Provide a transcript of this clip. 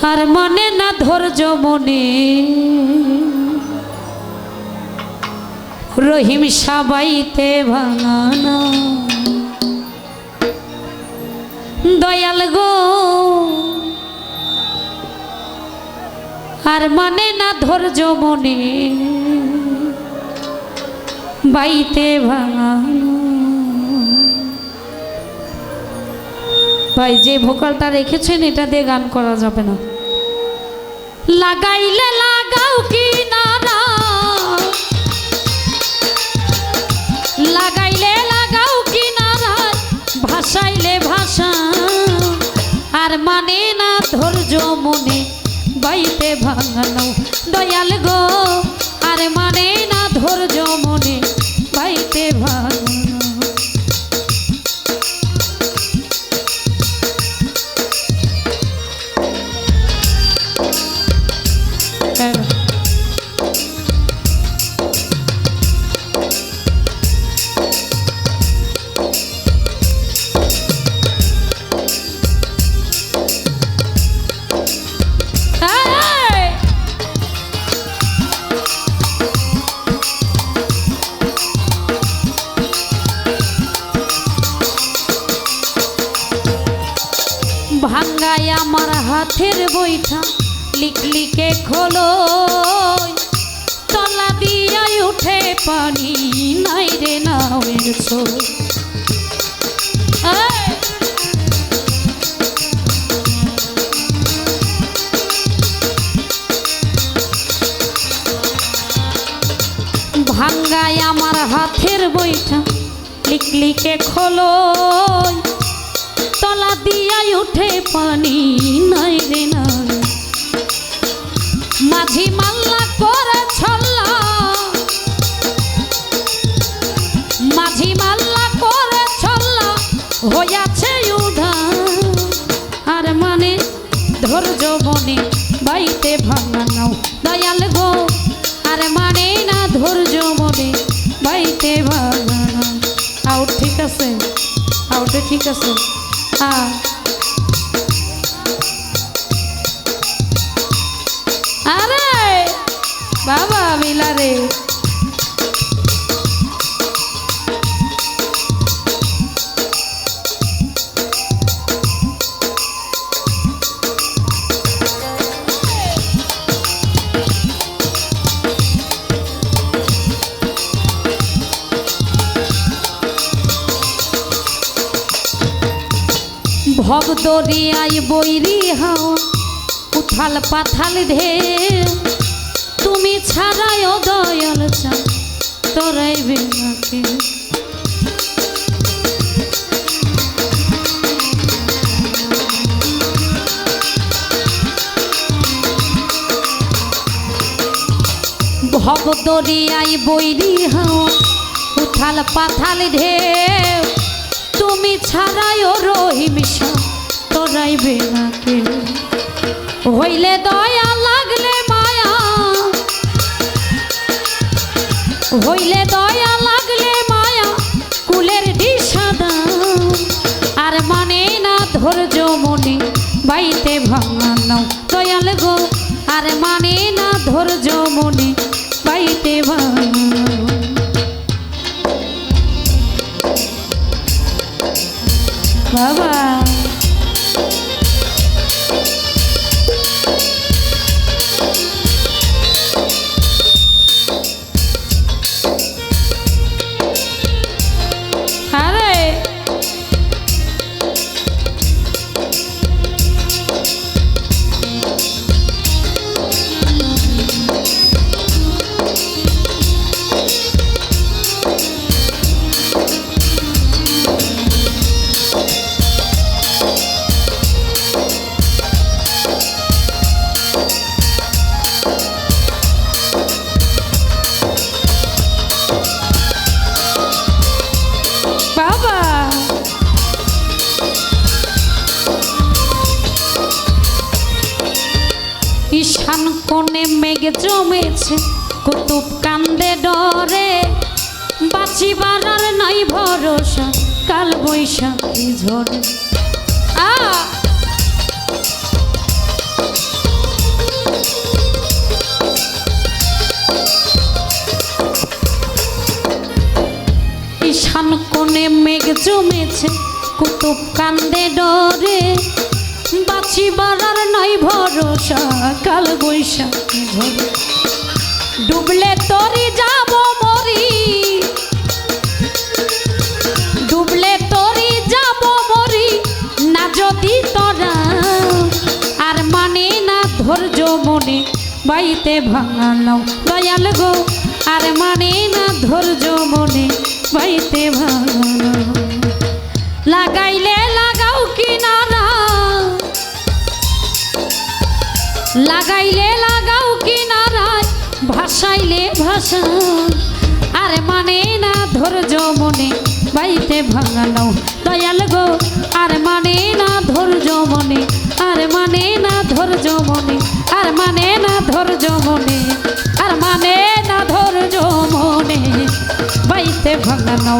আর মনে না ধৈর্য মনে রহিম সবাইতে ভাঙানো দয়াল গো আর মানে না ধৈর্য মনে বাইতে ভাঙানো। ভাই যে ভোকালটা রেখেছেন এটা দিয়ে গান করা যাবে না। লাগাইলে লাগাও কি নারা, লাগাইলে লাগাও কি নারা, ভাসাইলে ভাষা আর মানে না ধৈর্য মনে বাইতে ভাঙানো দয়াল গো আর মানে না ধৈর্য মনে বাইতে ভাঙানো। ভাঙ্গায় আমার হাতের বইটা লিকলিকে খোলো তলা দিয়া উঠে পানি নাই রে নাওয়ের ছোল। ভাঙ্গায় আমার হাতের বইটা লিকলিকে খোলো তলা দিয়া উঠে পানি নাই রে নাই। মাঝি মাল্লা করে ছল্লা, মাঝি মাল্লা করে ছল্লা হইয়াছে উধার আর মানে ধৈর্য মনে বাইতে ভাঙানো দয়াল গো আর মানে না ধৈর্য মনে বাইতে ভাঙানো। আউট ঠিক আছে, আউটে ঠিক আছে। আরে বাবা মিলারে ভব দরিয়ায় বৈরি হাও উথাল পাথাল ঢেউ তুমি ছাড়াই ও দয়াল চাও তোরাইবে নাকি। ভব দরিয়ায় বৈরি হাও উথাল পাথাল ঢেউ তুমি ছাড়াই ও রহিম তোরাইবে নাকি। হইলে দয়া লাগলে মায়া, হইলে দয়া লাগলে মায়া কুলের দিশাদা আর মানে না ধৈর্য মনে বাইতে ভাঙানো দয়াল গো আর মানে না ধৈর্য মনে বাইতে ভাঙানো। বাবা ঈশান কোণে মেঘ জমেছে কুতুব কান্দে ডরে বাঁচিবার আর নাই ভরসা কাল বৈশাখী ঝড়ে। মনে মেঘ জমেছে কুতুব কান্দে ডরে বাঁচিবার আর নাই ভরসা কাল বৈশাখী ঝরে ডুবলে তরি যাব মরি ডুবলে তরি যাব মরি না যদি তোরা আর মানে না ধৈর্য মনে বাইতে ভাঙালাম দয়াল গো আর মানে না ধৈর্য মনে বাইতে ভাঙালাম লাগাইলে লাগাও কিনারা লাগাইলে লাগাও কিনারায় ভাসাইলে ভাষা আর মানে না ধৈর্য মনে বাইতে ভাঙালাম দয়াল গো আর মানে না ধৈর্য মনে আর মানে না ধৈর্য মনে আর মানে না ধৈর্য মনে আর মানে না ধৈর্য মনে বাইতে ভাঙালাম